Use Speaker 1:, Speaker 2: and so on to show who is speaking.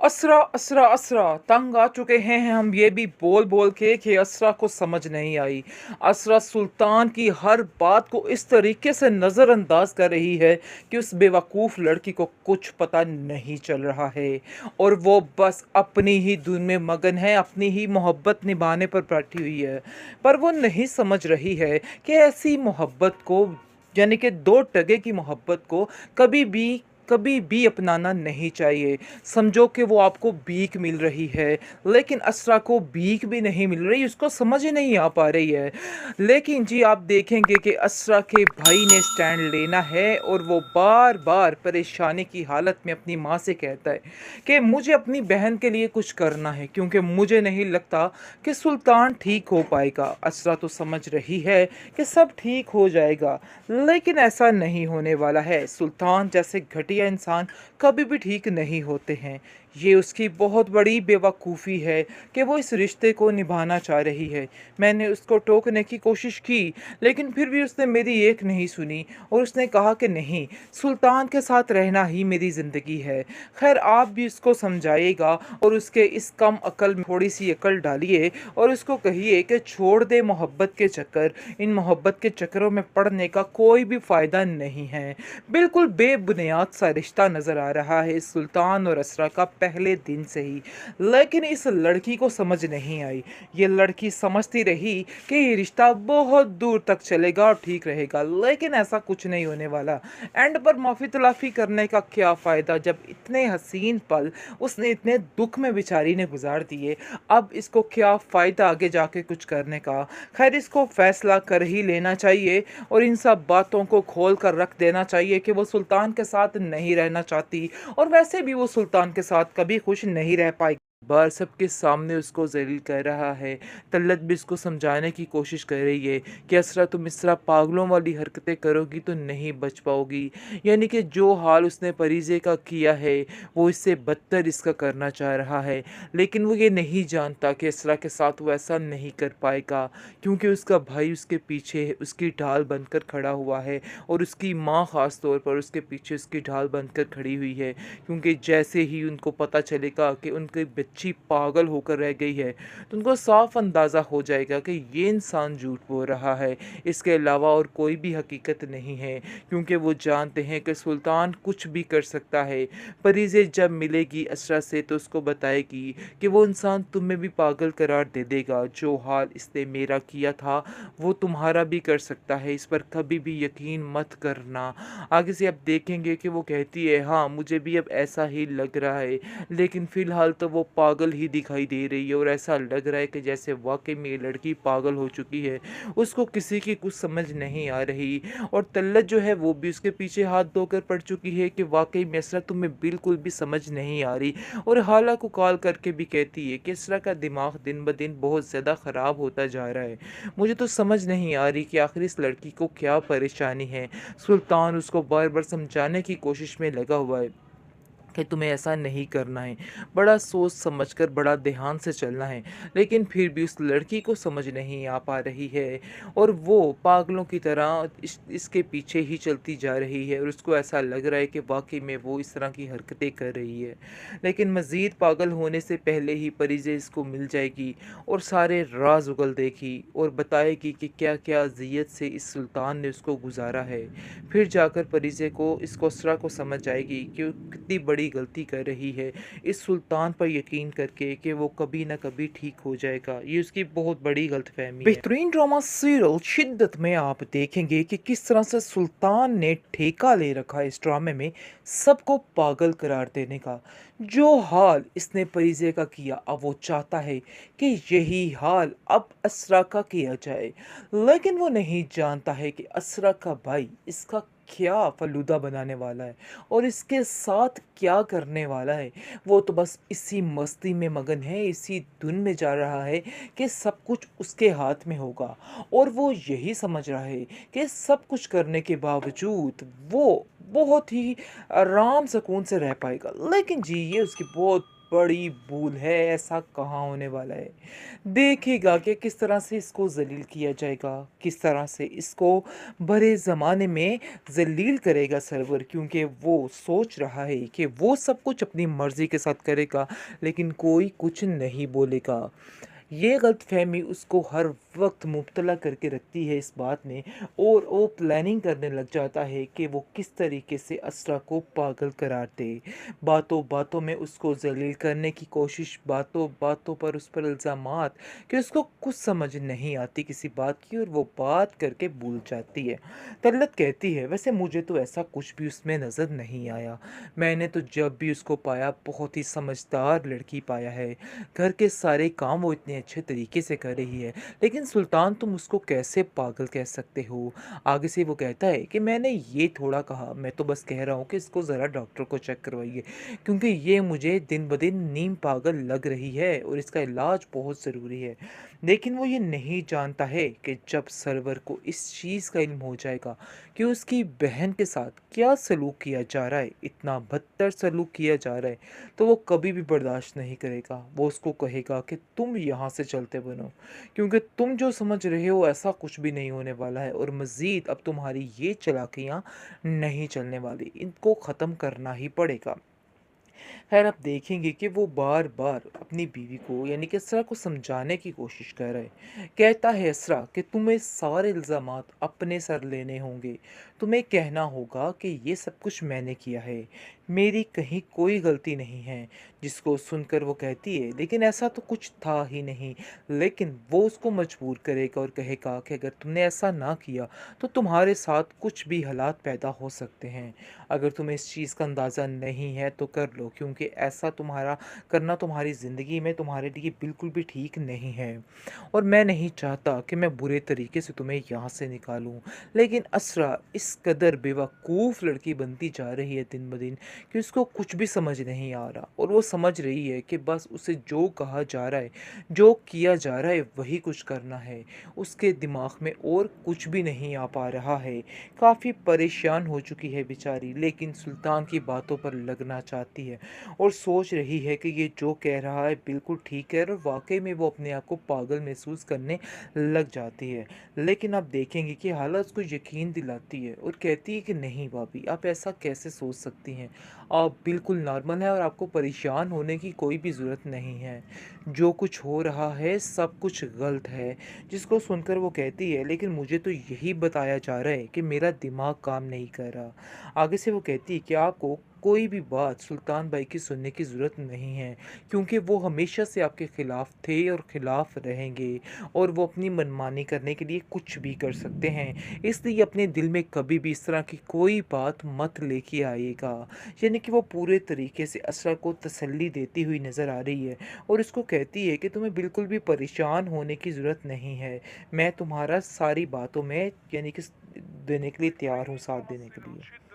Speaker 1: असरा असरा असरा तंग आ चुके हैं हम ये भी बोल बोल के कि असरा को समझ नहीं आई। असरा सुल्तान की हर बात को इस तरीके से नज़रअंदाज कर रही है कि उस बेवकूफ़ लड़की को कुछ पता नहीं चल रहा है और वो बस अपनी ही धुन में मगन है, अपनी ही मोहब्बत निभाने पर बैठी हुई है। पर वो नहीं समझ रही है कि ऐसी मोहब्बत को, यानी कि दो टगे की मोहब्बत को कभी भी अपनाना नहीं चाहिए। समझो कि वो आपको भीख मिल रही है, लेकिन असरा को भीख भी नहीं मिल रही, उसको समझ ही नहीं आ पा रही है। लेकिन जी आप देखेंगे कि असरा के भाई ने स्टैंड लेना है और वो बार बार परेशानी की हालत में अपनी माँ से कहता है कि मुझे अपनी बहन के लिए कुछ करना है, क्योंकि मुझे नहीं लगता कि सुल्तान ठीक हो पाएगा। असरा तो समझ रही है कि सब ठीक हो जाएगा, लेकिन ऐसा नहीं होने वाला है। सुल्तान जैसे घटिया इंसान कभी भी ठीक नहीं होते हैं। ये उसकी बहुत बड़ी बेवकूफ़ी है कि वो इस रिश्ते को निभाना चाह रही है। मैंने उसको टोकने की कोशिश की, लेकिन फिर भी उसने मेरी एक नहीं सुनी और उसने कहा कि नहीं, सुल्तान के साथ रहना ही मेरी ज़िंदगी है। खैर आप भी उसको समझाइएगा और उसके इस कम अकल में थोड़ी सी अकल डालिए और उसको कहिए कि छोड़ दे मोहब्बत के चक्कर। इन मोहब्बत के चक्करों में पड़ने का कोई भी फ़ायदा नहीं है। बिल्कुल बेबुनियाद सा रिश्ता नज़र आ रहा है इस सुल्तान और असरा का पहले दिन से ही, लेकिन इस लड़की को समझ नहीं आई। ये लड़की समझती रही कि ये रिश्ता बहुत दूर तक चलेगा और ठीक रहेगा, लेकिन ऐसा कुछ नहीं होने वाला। एंड पर माफ़ी तलाफ़ी करने का क्या फ़ायदा, जब इतने हसीन पल उसने इतने दुख में बेचारी ने गुजार दिए। अब इसको क्या फ़ायदा आगे जाके कुछ करने का। खैर इसको फ़ैसला कर ही लेना चाहिए और इन सब बातों को खोल कर रख देना चाहिए कि वो सुल्तान के साथ नहीं रहना चाहती और वैसे भी वो सुल्तान के साथ कभी खुश नहीं रह पाएगी। बार सबके सामने उसको जलील कर रहा है। तल्लत भी इसको समझाने की कोशिश कर रही है कि असरा तुम इस तरह पागलों वाली हरकतें करोगी तो नहीं बच पाओगी। यानी कि जो हाल उसने परीजे का किया है वो इससे बदतर इसका करना चाह रहा है, लेकिन वो ये नहीं जानता कि असरा के साथ वो ऐसा नहीं कर पाएगा, क्योंकि उसका भाई उसके पीछे उसकी ढाल बनकर खड़ा हुआ है और उसकी माँ ख़ास तौर पर उसके पीछे उसकी ढाल बनकर खड़ी हुई है। क्योंकि जैसे ही उनको पता चलेगा कि उनकी बच्ची पागल होकर रह गई है, तो उनको साफ अंदाज़ा हो जाएगा कि ये इंसान झूठ बोल रहा है, इसके अलावा और कोई भी हकीकत नहीं है। क्योंकि वो जानते हैं कि सुल्तान कुछ भी कर सकता है। परीज़े जब मिलेगी असरा से तो उसको बताएगी कि वो इंसान तुम्हें भी पागल करार दे देगा। जो हाल इसने मेरा किया था वो तुम्हारा भी कर सकता है, इस पर कभी भी यकीन मत करना। आगे से आप देखेंगे कि वो कहती है हाँ मुझे भी अब ऐसा ही लग रहा है, लेकिन फ़िलहाल तो वो पागल ही दिखाई दे रही है और ऐसा लग रहा है कि जैसे वाकई में ये लड़की पागल हो चुकी है। उसको किसी की कुछ समझ नहीं आ रही और तल्लत जो है वो भी उसके पीछे हाथ धोकर पड़ चुकी है कि वाकई में असरा तुम्हें बिल्कुल भी समझ नहीं आ रही, और हाला को कॉल करके भी कहती है कि असरा का दिमाग दिन ब दिन बहुत ज़्यादा ख़राब होता जा रहा है। मुझे तो समझ नहीं आ रही कि आखिर इस लड़की को क्या परेशानी है। सुल्तान उसको बार बार समझाने की कोशिश में लगा हुआ है कि तुम्हें ऐसा नहीं करना है, बड़ा सोच समझकर बड़ा ध्यान से चलना है, लेकिन फिर भी उस लड़की को समझ नहीं आ पा रही है और वो पागलों की तरह इसके पीछे ही चलती जा रही है और उसको ऐसा लग रहा है कि वाकई में वो इस तरह की हरकतें कर रही है। लेकिन मज़ीद पागल होने से पहले ही परिजे इसको मिल जाएगी और सारे राज उगल देगी और बताएगी कि क्या क्या अजियत से इस सुल्तान ने उसको गुजारा है। फिर जाकर परिजे को इस कोसरा को समझ आएगी कि वो कितनी बड़ी गलती कर रही है इस सुल्तान पर यकीन करके कि वो कभी ना कभी ठीक हो जाएगा। ये उसकी बहुत बड़ी गलतफहमी है। बेहतरीन ड्रामा सीरियल शिद्दत में आप देखेंगे कि किस तरह से सुल्तान ने ठेका ले रखा है इस ड्रामे में सबको पागल करार देने का। जो हाल इसने परिजे का किया, अब वो चाहता है कि यही हाल अब असरा का किया जाए, लेकिन वो नहीं जानता है कि असरा का भाई इसका क्या फलूदा बनाने वाला है और इसके साथ क्या करने वाला है। वो तो बस इसी मस्ती में मगन है, इसी धुन में जा रहा है कि सब कुछ उसके हाथ में होगा और वो यही समझ रहा है कि सब कुछ करने के बावजूद वो बहुत ही आराम सुकून से रह पाएगा। लेकिन जी ये उसकी बहुत बड़ी भूल है, ऐसा कहाँ होने वाला है। देखेगा कि किस तरह से इसको ज़लील किया जाएगा, किस तरह से इसको बड़े ज़माने में ज़लील करेगा सरवर, क्योंकि वो सोच रहा है कि वो सब कुछ अपनी मर्ज़ी के साथ करेगा, लेकिन कोई कुछ नहीं बोलेगा। ये गलतफ़हमी उसको हर वक़्त मुब्तला करके रखती है इस बात में, और वो प्लानिंग करने लग जाता है कि वो किस तरीके से असरा को पागल करार दे। बातों-बातों में उसको ज़लील करने की कोशिश, बातों-बातों पर उस पर इल्ज़ामात कि उसको कुछ समझ नहीं आती किसी बात की, और वो बात करके भूल जाती है। तलत कहती है, वैसे मुझे तो ऐसा कुछ भी उसमें नज़र नहीं आया। मैंने तो जब भी उसको पाया बहुत ही समझदार लड़की पाया है। घर के सारे काम वो इतने अच्छे तरीके से कर रही है, लेकिन सुल्तान तुम उसको कैसे पागल कह सकते हो? आगे से वो कहता है कि मैंने ये थोड़ा कहा, मैं तो बस कह रहा हूँ कि इसको ज़रा डॉक्टर को चेक करवाइए, क्योंकि ये मुझे दिन ब दिन नीम पागल लग रही है और इसका इलाज बहुत ज़रूरी है। लेकिन वो ये नहीं जानता है कि जब सरवर को इस चीज़ का इल्म हो जाएगा कि उसकी बहन के साथ क्या सलूक किया जा रहा है, इतना बदतर सलूक किया जा रहा है, तो वो कभी भी बर्दाश्त नहीं करेगा। वो उसको कहेगा कि तुम यहाँ से चलते बनो, क्योंकि तुम जो समझ रहे हो ऐसा कुछ भी नहीं होने वाला है, और मज़ीद अब तुम्हारी ये चालाकियाँ नहीं चलने वाली, इनको ख़त्म करना ही पड़ेगा। खैर, आप देखेंगे कि वो बार-बार अपनी बीवी को यानी कि असरा को समझाने की कोशिश कर रहा है। कहता है असरा कि तुम्हें सारे इल्ज़ामात अपने सर लेने होंगे। तुम्हें कहना होगा कि ये सब कुछ मैंने किया है। मेरी कहीं कोई गलती नहीं है। जिसको सुनकर वो कहती है, लेकिन ऐसा तो कुछ था ही नहीं। लेकिन वो उसको मजबूर करेगा और कहेगा कि अगर तुमने ऐसा ना किया तो तुम्हारे साथ कुछ भी हालात पैदा हो सकते हैं। अगर तुम्हें इस चीज़ का अंदाज़ा नहीं है तो कर लो, क्योंकि ऐसा तुम्हारा करना तुम्हारी ज़िंदगी में तुम्हारे लिए बिल्कुल भी ठीक नहीं है, और मैं नहीं चाहता कि मैं बुरे तरीके से तुम्हें यहाँ से निकालूं। लेकिन असरा इस कदर बेवकूफ़ लड़की बनती जा रही है दिन ब दिन कि उसको कुछ भी समझ नहीं आ रहा, और वो समझ रही है कि बस उसे जो कहा जा रहा है, जो किया जा रहा है वही कुछ करना है। उसके दिमाग में और कुछ भी नहीं आ पा रहा है। काफ़ी परेशान हो चुकी है बेचारी, लेकिन सुल्तान की बातों पर लगना चाहती है, और सोच रही है कि ये जो कह रहा है बिल्कुल ठीक है, और वाकई में वो अपने आप को पागल महसूस करने लग जाती है। लेकिन आप देखेंगे कि हालत उसको यकीन दिलाती है और कहती है कि नहीं भाभी, आप ऐसा कैसे सोच सकती हैं, आप बिल्कुल नॉर्मल हैं और आपको परेशान होने की कोई भी ज़रूरत नहीं है। जो कुछ हो रहा है सब कुछ गलत है। जिसको सुनकर वो कहती है, लेकिन मुझे तो यही बताया जा रहा है कि मेरा दिमाग काम नहीं कर रहा। आगे से वो कहती है कि आपको कोई भी बात सुल्तान भाई की सुनने की ज़रूरत नहीं है, क्योंकि वो हमेशा से आपके ख़िलाफ़ थे और ख़िलाफ़ रहेंगे, और वो अपनी मनमानी करने के लिए कुछ भी कर सकते हैं। इसलिए अपने दिल में कभी भी इस तरह की कोई बात मत लेके आइएगा। यानी कि वो पूरे तरीके से असरा को तसल्ली देती हुई नज़र आ रही है, और उसको कहती है कि तुम्हें बिल्कुल भी परेशान होने की ज़रूरत नहीं है। मैं तुम्हारा सारी बातों में यानी कि देने के लिए तैयार हूँ, साथ देने के लिए।